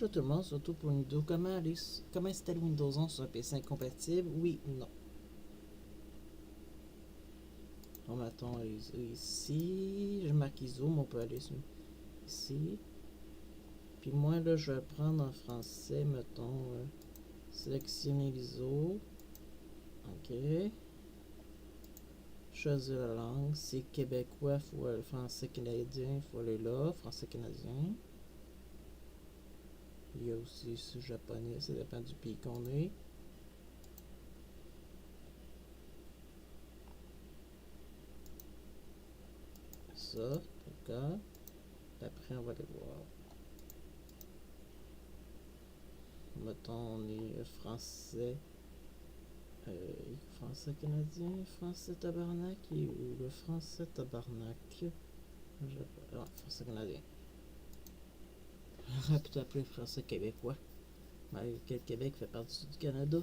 Bonjour tout le monde, surtout pour une vidéo comment installer Windows 11 sur un PC incompatible, oui ou non. On mettons ici, je marque ISO, mais on peut aller ici. Puis moi là, je vais prendre en français, mettons, sélectionner l'ISO. Ok. Choisir la langue, c'est québécois, il faut le français canadien, il faut aller là, français canadien. Il y a aussi ce japonais, ça dépend du pays qu'on est. Ça, d'accord. Après, on va aller voir. Mettons, on est français. Français canadien, français tabarnak ou le français tabarnak. Français canadien. On aurait pu appeler français québécois. Malgré que le Québec fait partie du Canada.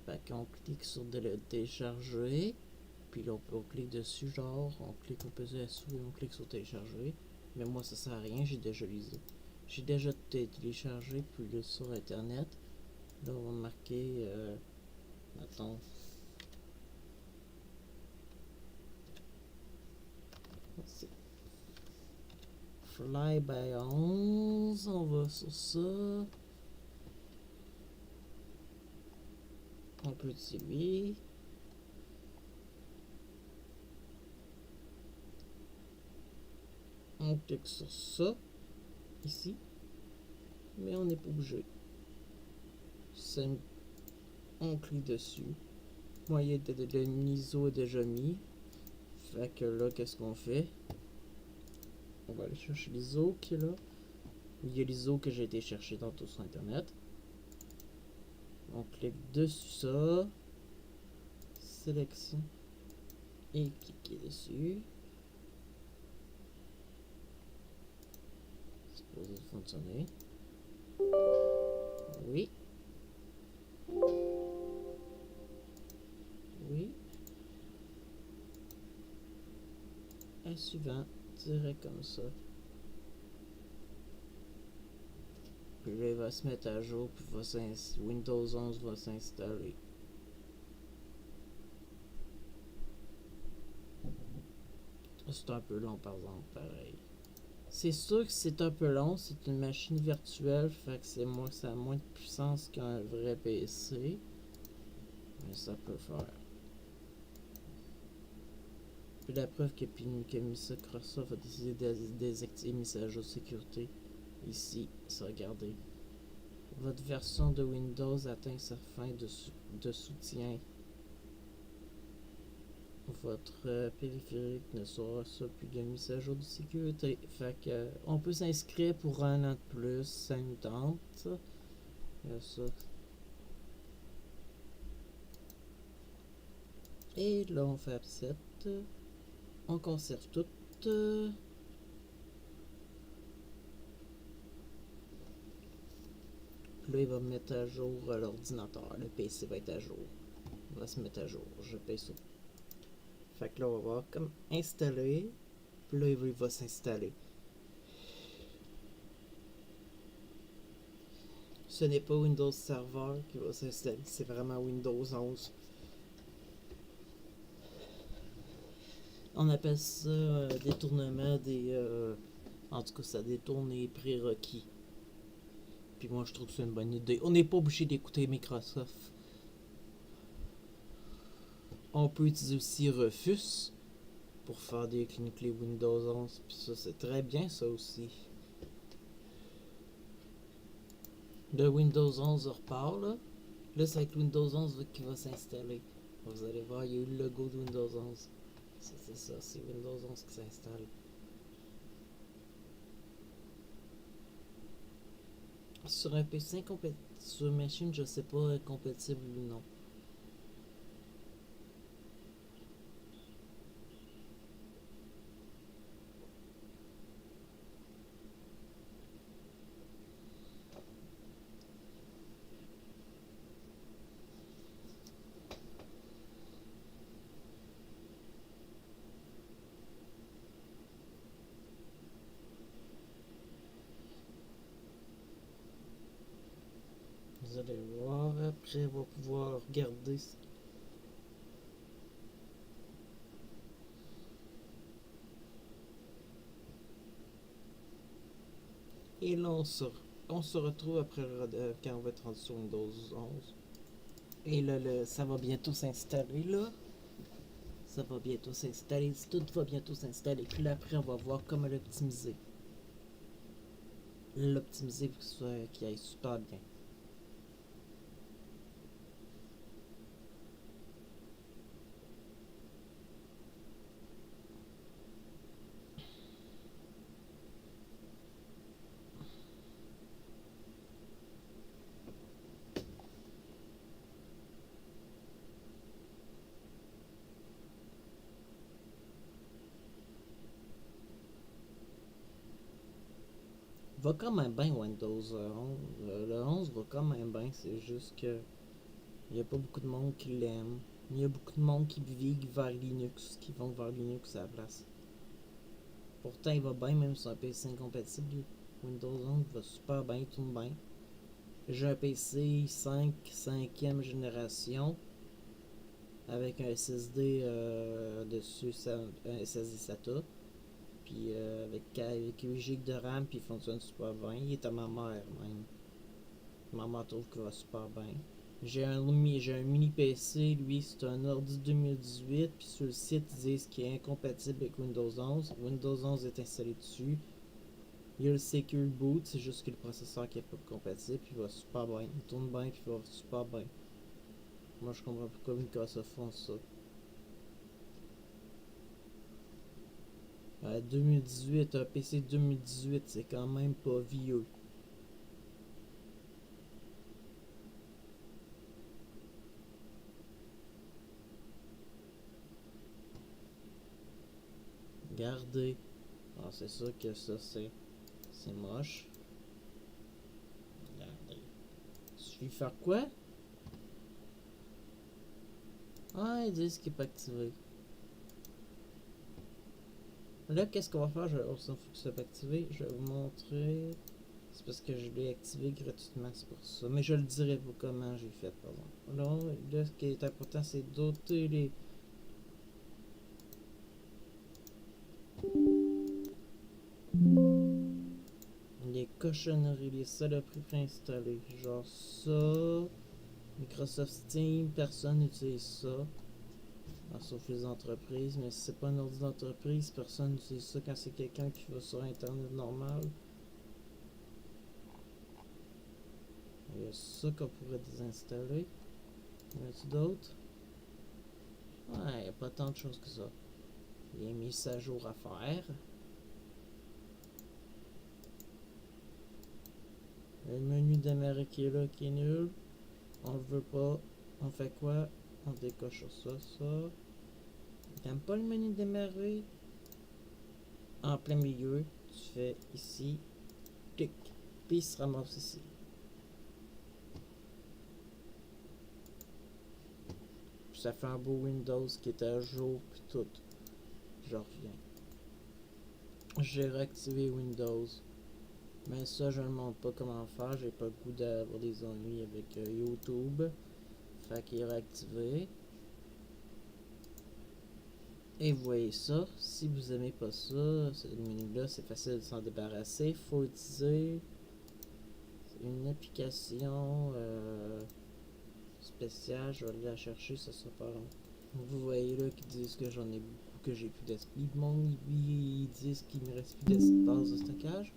Fait qu'on clique sur le télécharger. Puis là, on clique dessus, genre, on clique au PSU et on clique sur télécharger. Mais moi, ça sert à rien, j'ai déjà l'ISO. J'ai déjà téléchargé, puis là, sur internet. Là, on va marquer, attends. Fly by 11, on va sur ça. On peut utiliser. On clique sur ça, ici. Mais on n'est pas obligé. On clique dessus. Moi, le ISO est déjà mis. Fait que là, qu'est-ce qu'on fait? On va aller chercher l'ISO qui est là. Il y a l'ISO que j'ai été chercher tantôt sur internet. On clique dessus ça. Sélection. Et cliquer dessus. C'est supposé fonctionner. Oui. Oui. Et suivant. Direct comme ça. Puis là, il va se mettre à jour, puis Windows 11 va s'installer. C'est un peu long, par exemple, pareil. C'est sûr que c'est un peu long, c'est une machine virtuelle, fait que ça a moins de puissance qu'un vrai PC. Mais ça peut faire. Puis la preuve que Microsoft a décidé de désactiver les messages de sécurité. Ici, ça regardez. Votre version de Windows atteint sa fin de soutien. Votre périphérique ne sera ça plus de mise à jour de sécurité. Fait que on peut s'inscrire pour un an de plus, ça nous tente. Ça. Et là on fait accept. On conserve tout. Là il va me mettre à jour l'ordinateur. Le PC va être à jour. Il va se mettre à jour. Je paye ça. Fait que là on va voir comme installer. Puis là il va s'installer. Ce n'est pas Windows Server qui va s'installer, c'est vraiment Windows 11. On appelle ça détournement en tout cas, ça détourne les prérequis. Puis moi, je trouve que c'est une bonne idée. On n'est pas obligé d'écouter Microsoft. On peut utiliser aussi Rufus pour faire des clés Windows 11. Puis ça, c'est très bien, ça aussi. Le Windows 11 repart, là. Là, c'est avec Windows 11 qui va s'installer. Vous allez voir, il y a eu le logo de Windows 11. C'est ça, c'est Windows 11 qui s'installe. Sur un PC sur une machine, je sais pas compatible ou non. Vous allez voir, après on va pouvoir regarder. Et là on se retrouve après quand on va être rendu sur Windows 11. Et là, ça va bientôt s'installer là. Ça va bientôt s'installer. Tout va bientôt s'installer. Puis là après on va voir comment l'optimiser. L'optimiser pour qu'il aille super bien. Va quand même bien Windows 11. Le 11 va quand même bien, c'est juste que il n'y a pas beaucoup de monde qui l'aime. Il y a beaucoup de monde qui vit vers Linux, qui vont vers Linux à la place. Pourtant, il va bien, même sur un PC incompatible. Windows 11 va super bien, il tourne bien. J'ai un PC 5e génération avec un SSD dessus, un SSD SATA. Puis avec 8 GB de RAM, puis il fonctionne super bien. Il est à ma mère même. Ma mère trouve qu'il va super bien. J'ai un mini PC, lui c'est un ordi 2018, puis sur le site ils disent qu'il est incompatible avec Windows 11. Windows 11 est installé dessus. Il y a le Secure Boot, c'est juste que le processeur qui est pas compatible, puis il va super bien. Il tourne bien, puis il va super bien. Moi je comprends pourquoi Microsoft font ça. 2018, un PC 2018, c'est quand même pas vieux. Regardez. Alors c'est sûr que ça c'est moche. Regardez. Il suffit de faire quoi? Ah, ils disent qu'il n'est pas activé. Là, qu'est-ce qu'on va faire? On s'en fout que ce soit pas activé. Je vais vous montrer. C'est parce que je l'ai activé gratuitement, c'est pour ça. Mais je le dirai pas comment j'ai fait, par exemple. Là, ce qui est important, c'est d'ôter les cochonneries, les saloperies préinstallées. Genre ça. Microsoft Steam, personne n'utilise ça. Sauf les entreprises, mais si c'est pas un ordi d'entreprise, personne n'utilise ça quand c'est quelqu'un qui va sur internet normal. Il y a ça qu'on pourrait désinstaller. Y en a-tu d'autres? Ouais, y a pas tant de choses que ça. Il y a une mise à jour à faire. Le menu démarrer qui est là, qui est nul. On le veut pas. On fait quoi? On décoche ça, ça. T'aimes pas le menu démarrer? En plein milieu, tu fais ici, clic, puis il se ramasse ici. Puis ça fait un beau Windows qui est à jour, puis tout. Je reviens. J'ai réactivé Windows. Mais ça, je ne montre pas comment faire. J'ai pas le goût d'avoir des ennuis avec YouTube. Fait qu'il est réactivé. Et vous voyez ça. Si vous aimez pas ça, ce menu-là, c'est facile de s'en débarrasser. Faut utiliser une application spéciale. Je vais aller la chercher, ça sera pas long. Vous voyez là qu'ils disent que j'en ai beaucoup, que j'ai plus d'espace. Ils disent qu'il me reste plus d'espace de stockage.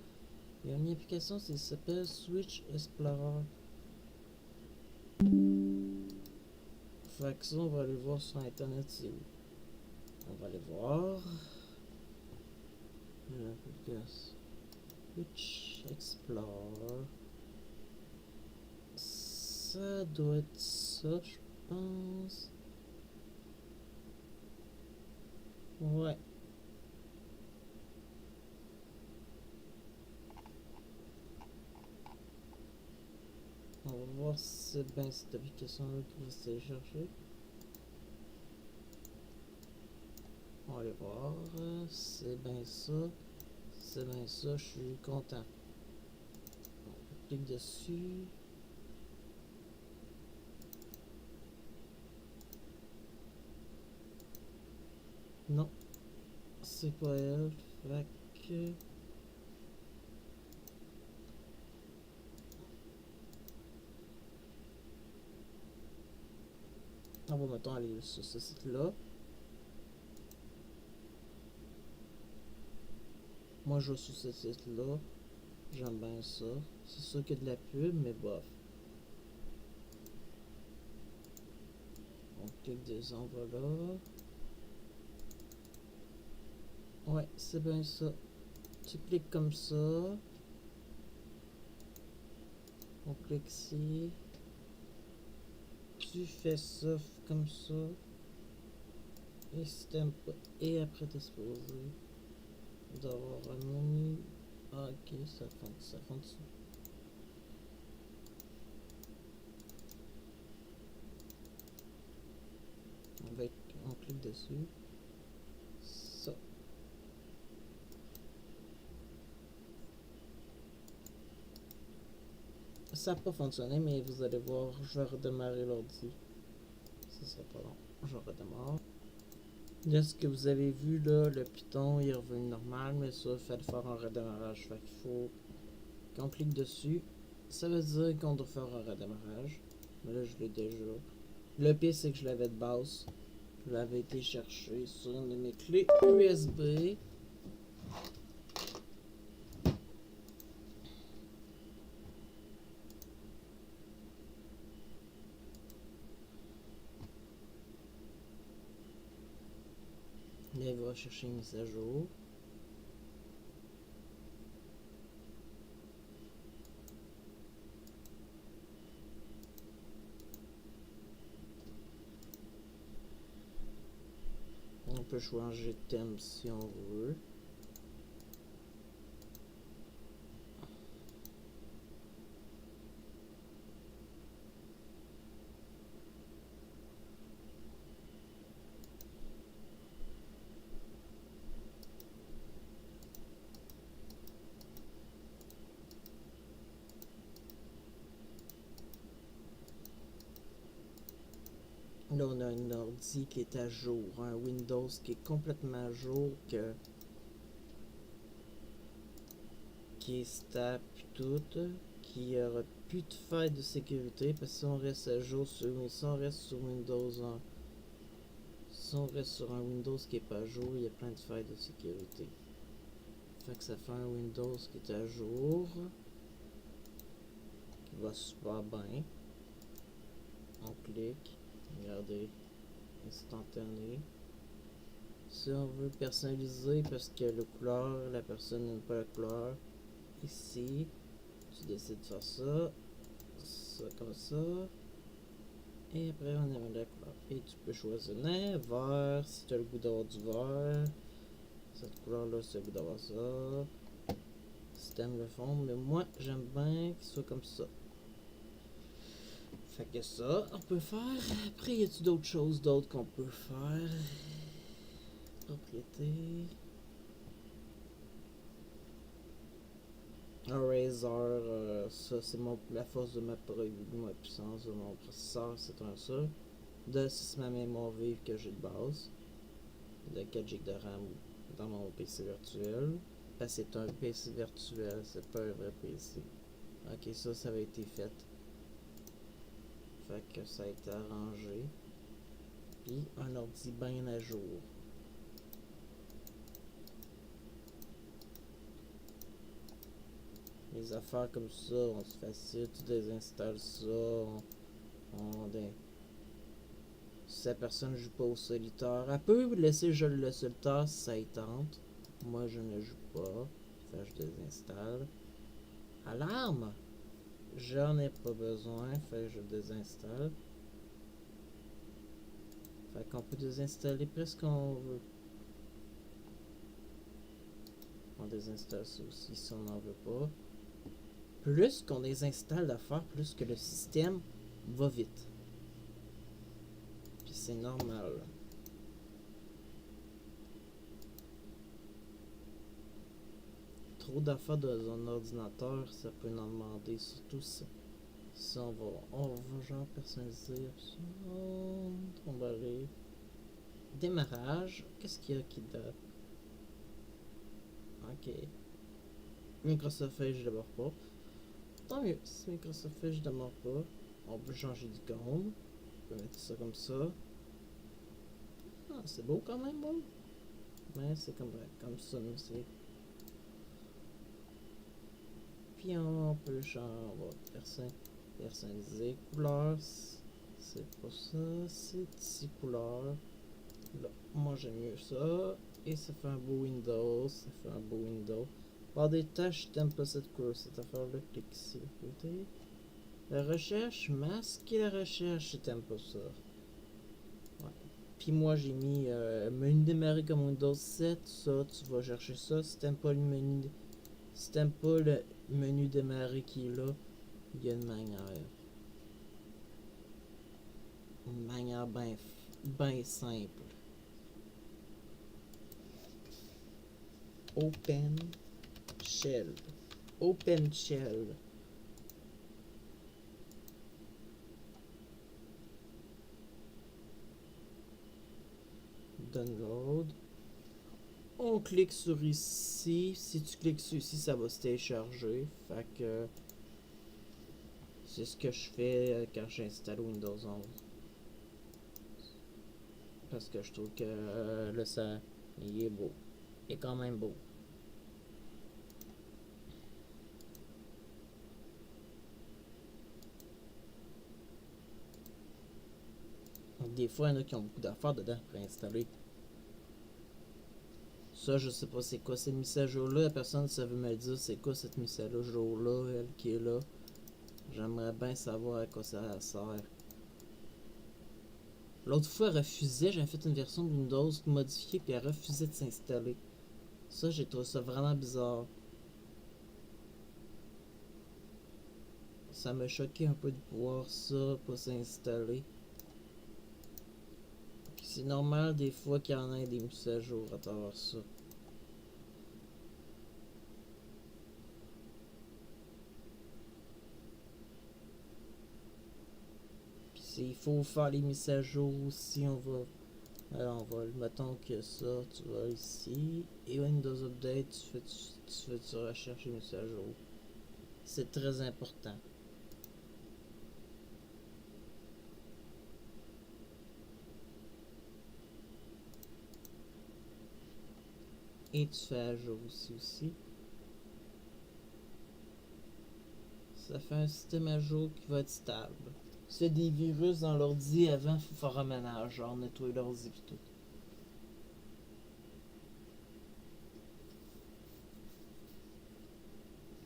Il y a une application qui s'appelle Switch Explorer. Fait que ça, on va aller voir sur internet c'est où. On va aller voir. Switch Explorer. Ça doit être ça, je pense. Ouais. On va voir si c'est bien cette application-là qui va se télécharger. On va aller voir. C'est bien ça. C'est bien ça, je suis content. On clique dessus. Non, c'est pas elle. Fait que... On va mettons aller sur ce site-là. Moi, je vais sur ce site-là. J'aime bien ça. C'est sûr qu'il y a de la pub, mais bof. On clique des on va là. Ouais, c'est bien ça. Tu cliques comme ça. On clique ici. Tu fais ça comme ça. Et si t'aimes pas. Et après t'exposer. D'avoir un menu. Ah, ok, ça fonctionne. On clique dessus. Ça. Ça n'a pas fonctionné, mais vous allez voir, je vais redémarrer l'ordi. Ça sera pas long. Je redémarre. Là, ce que vous avez vu, là, le Python il est revenu normal, mais ça, il fallait faire un redémarrage. Fait qu'il faut qu'on clique dessus. Ça veut dire qu'on doit faire un redémarrage. Mais là, je l'ai déjà. Le pire, c'est que je l'avais de base. Je l'avais été chercher sur une de mes clés USB. Là, il va chercher une mise à jour. On peut changer de thème si on veut. Là, on a un ordi qui est à jour, un Windows qui est complètement à jour, qui est stable puis tout, qui aura plus de failles de sécurité parce que si on reste à jour si on reste sur Windows 1, si on reste sur un Windows qui est pas à jour, il y a plein de failles de sécurité. Fait que ça fait un Windows qui est à jour, qui va super bien. On clique, regardez, instantané. Si on veut personnaliser parce que la couleur, la personne n'aime pas la couleur, ici, tu décides de faire ça, ça comme ça, et après on aime la couleur. Et tu peux choisir vert, si tu as le goût d'avoir du vert, cette couleur là, si tu as le goût d'avoir ça, si tu aimes le fond, mais moi j'aime bien qu'il soit comme ça. Fait que ça, on peut faire. Après, y a-tu d'autres choses d'autres qu'on peut faire? Propriété. Un Razer, ça c'est la force de ma puissance de mon processeur, c'est un ça. De c'est ma mémoire vive que j'ai de base. De 4 GB de RAM dans mon PC virtuel. Parce que c'est un PC virtuel, c'est pas un vrai PC. Ok, ça avait été fait. Fait que ça a été arrangé. Puis un ordi bien à jour. Les affaires comme ça, on se facile, tu désinstalles ça, si la personne joue pas au solitaire, elle peut laisser jouer le solitaire si ça y tente. Moi je ne joue pas, fait je désinstalle. Alarme! J'en ai pas besoin, fait je désinstalle. Fait qu'on peut désinstaller presque qu'on veut. On désinstalle ça aussi si on n'en veut pas. Plus qu'on désinstalle d'affaires, plus que le système va vite. Puis c'est normal. Trop d'affaires dans un ordinateur, ça peut en demander, surtout si on va genre personnaliser, on va aller. Démarrage. Qu'est-ce qu'il y a qui date? Ok. Microsoft Edge je démarre pas. Tant mieux, si Microsoft Edge je démarre pas, on peut changer d'icône. On peut mettre ça comme ça. Ah, c'est beau quand même, bon. Mais c'est comme ça, nous, c'est. Puis on peut genre, on va personnaliser couleur. C'est pas ça, c'est ici couleur. Là, moi j'aime mieux ça. Et ça fait un beau Windows. Ça fait un beau Windows. Par des tâches, t'aimes pas cette couleur, cette affaire-là, clique ici à côté. La recherche, masquer la recherche si t'aimes pas ça. Ouais. Puis moi j'ai mis menu démarrer comme Windows 7, ça tu vas chercher ça. Si t'aimes pas le menu, si t'aimes pas le menu démarrer qui est là, il y a une manière. Une manière bien simple. Open Shell. Open Shell. Download. On clique sur ici. Si tu cliques sur ici, ça va se télécharger. Fait que c'est ce que je fais quand j'installe Windows 11. Parce que je trouve que là, ça, il est beau. Il est quand même beau. Des fois, il y en a qui ont beaucoup d'affaires dedans pour installer. Ça, je sais pas c'est quoi cette mise à jour-là. La personne, ça veut me dire c'est quoi cette mise à jour-là, elle qui est là. J'aimerais bien savoir à quoi ça sert. L'autre fois, elle refusait. J'avais fait une version de Windows modifiée, puis elle refusait de s'installer. Ça, j'ai trouvé ça vraiment bizarre. Ça m'a choqué un peu de voir ça pas s'installer. C'est normal des fois qu'il y en ait des mises à jour à travers ça. Puis il faut faire les mises à jour aussi. On va. Alors on va, mettons que ça, tu vas ici. Et Windows Update, tu recherches les mises à jour. C'est très important. Et tu fais à jour aussi. Ça fait un système à jour qui va être stable. S'il y a des virus dans l'ordi avant, il faut faire un ménage, genre nettoyer l'ordi et tout.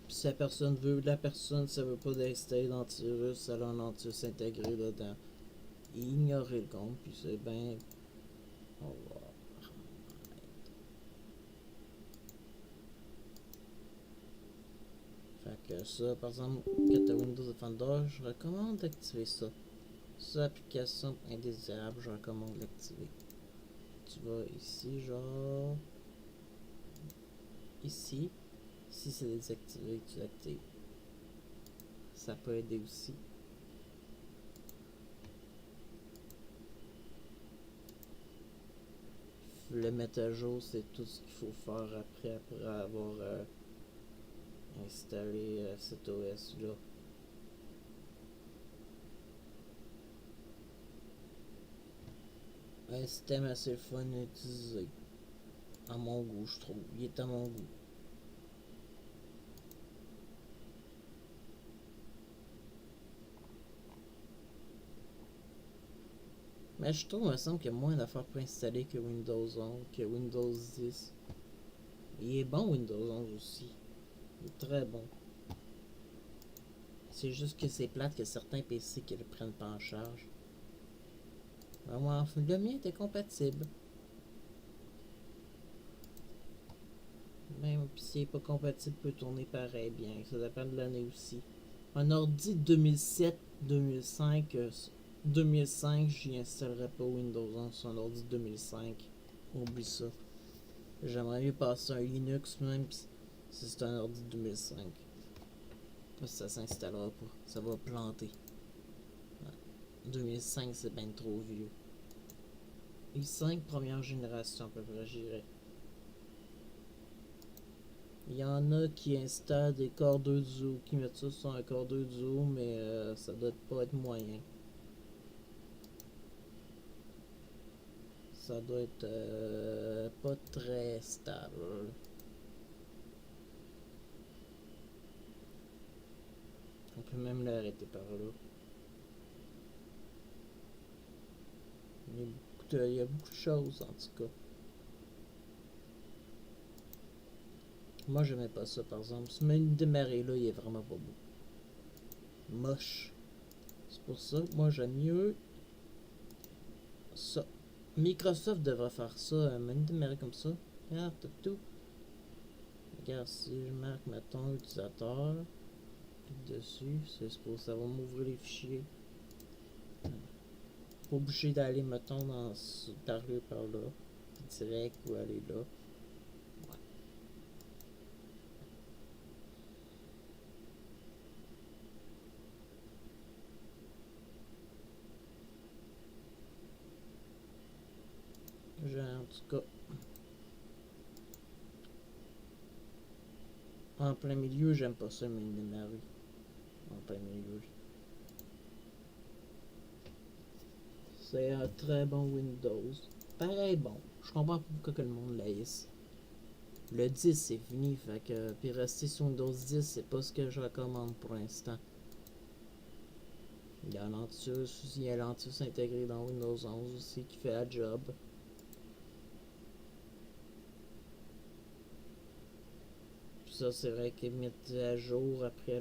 Puis si la personne, ça veut pas d'installer d'antivirus, elle a un antivirus intégré dedans. Ignorer le compte, puis c'est bien. On va. Fait que ça, par exemple, quand tu as Windows Defender, je recommande d'activer ça. Ça, application indésirable, je recommande d'activer. Tu vas ici, genre. Ici. Si c'est désactivé, tu l'actives. Ça peut aider aussi. Le mettre à jour, c'est tout ce qu'il faut faire après avoir installé cet OS là. Un système assez fun à utiliser. À mon goût, je trouve. Il est à mon goût. Mais je trouve, il me semble qu'il y a moins d'affaires pour installer que Windows 11, que Windows 10. Il est bon Windows 11 aussi. Il est très bon. C'est juste que c'est plate que certains PC qui le prennent pas en charge. Ben moi, le mien était compatible. Même si il n'est pas compatible, peut tourner pareil bien. Ça dépend de l'année aussi. Un ordi 2007, 2005, 2005, j'y installerai pas Windows 11 sur un ordi 2005. Oublie ça. J'aimerais mieux passer un Linux même si c'est un ordi 2005. Parce que ça s'installera pas. Ça va planter. Ouais. 2005, c'est bien trop vieux. i5 première génération à peu près, j'irais. Il y en a qui installent des Core 2 Duo, qui mettent ça sur un Core 2 Duo, mais ça doit pas être moyen. Ça doit être pas très stable. On peut même l'arrêter par là. Il y a beaucoup de choses en tout cas. Moi j'aimais pas ça par exemple. Ce menu de démarrer là, il est vraiment pas beau. Moche. C'est pour ça que moi j'aime mieux ça. Microsoft devrait faire ça, un menu de démarrer comme ça. Regarde, t'as tout. Regarde, si je marque mettons utilisateur, clique dessus, c'est pour ça va m'ouvrir les fichiers. Pas obligé d'aller mettons dans par là. Direct ou aller là. En tout cas, en plein milieu, j'aime pas ça, mais il ma rue. En plein milieu. C'est un très bon Windows. Pareil, bon. Je comprends pas pourquoi que le monde laisse. Le 10 c'est fini, fait que. Puis rester sur Windows 10, c'est pas ce que je recommande pour l'instant. Il y a l'antivirus intégré dans Windows 11 aussi qui fait la job. Ça, c'est vrai qu'ils mettent à jour après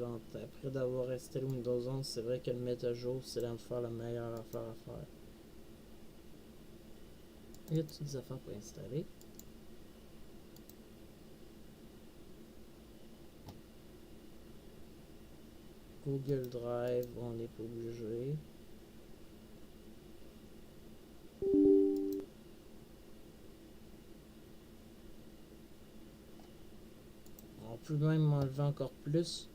d'avoir installé Windows 11, c'est vrai que le mettre à jour, c'est de faire la meilleure affaire à faire. Il y a toutes des affaires pour installer. Google Drive, on n'est pas obligé. On peut même enlever encore plus.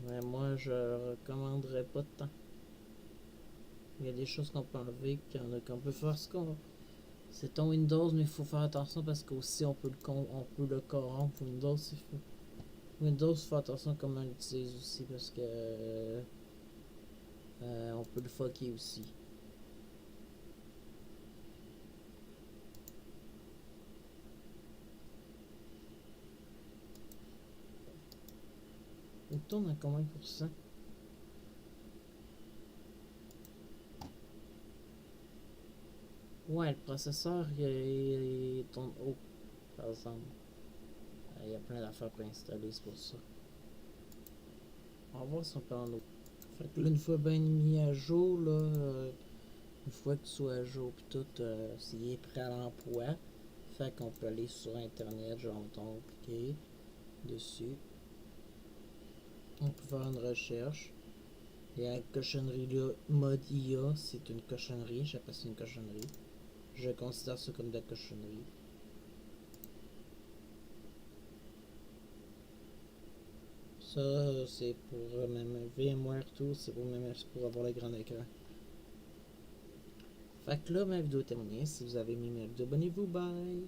Mais moi, je recommanderais pas de temps. Il y a des choses qu'on peut enlever, qu'on peut faire ce qu'on. C'est ton Windows, mais il faut faire attention parce qu'aussi on peut le corrompre. Windows, il faut. Windows, il faut attention comment on l'utilise aussi parce que on peut le fucker aussi. Il tourne à combien de pourcents? Ouais, le processeur il tourne haut, par exemple. Il y a plein d'affaires pour installer, c'est pour ça. On va voir si on peut en haut. Fait que là, une fois bien mis à jour, là, une fois que tu sois à jour pis tout, s'il est prêt à l'emploi, fait qu'on peut aller sur internet, genre mettons, cliquer dessus. On peut faire une recherche. Et la cochonnerie là, mode IA, c'est une cochonnerie, j'appelle ça une cochonnerie. Je considère ça comme de la cochonnerie. Ça, c'est pour même VMware tout, c'est pour avoir le grand écran. Fait que là, ma vidéo est terminée. Si vous avez aimé ma vidéo, abonnez-vous, bye!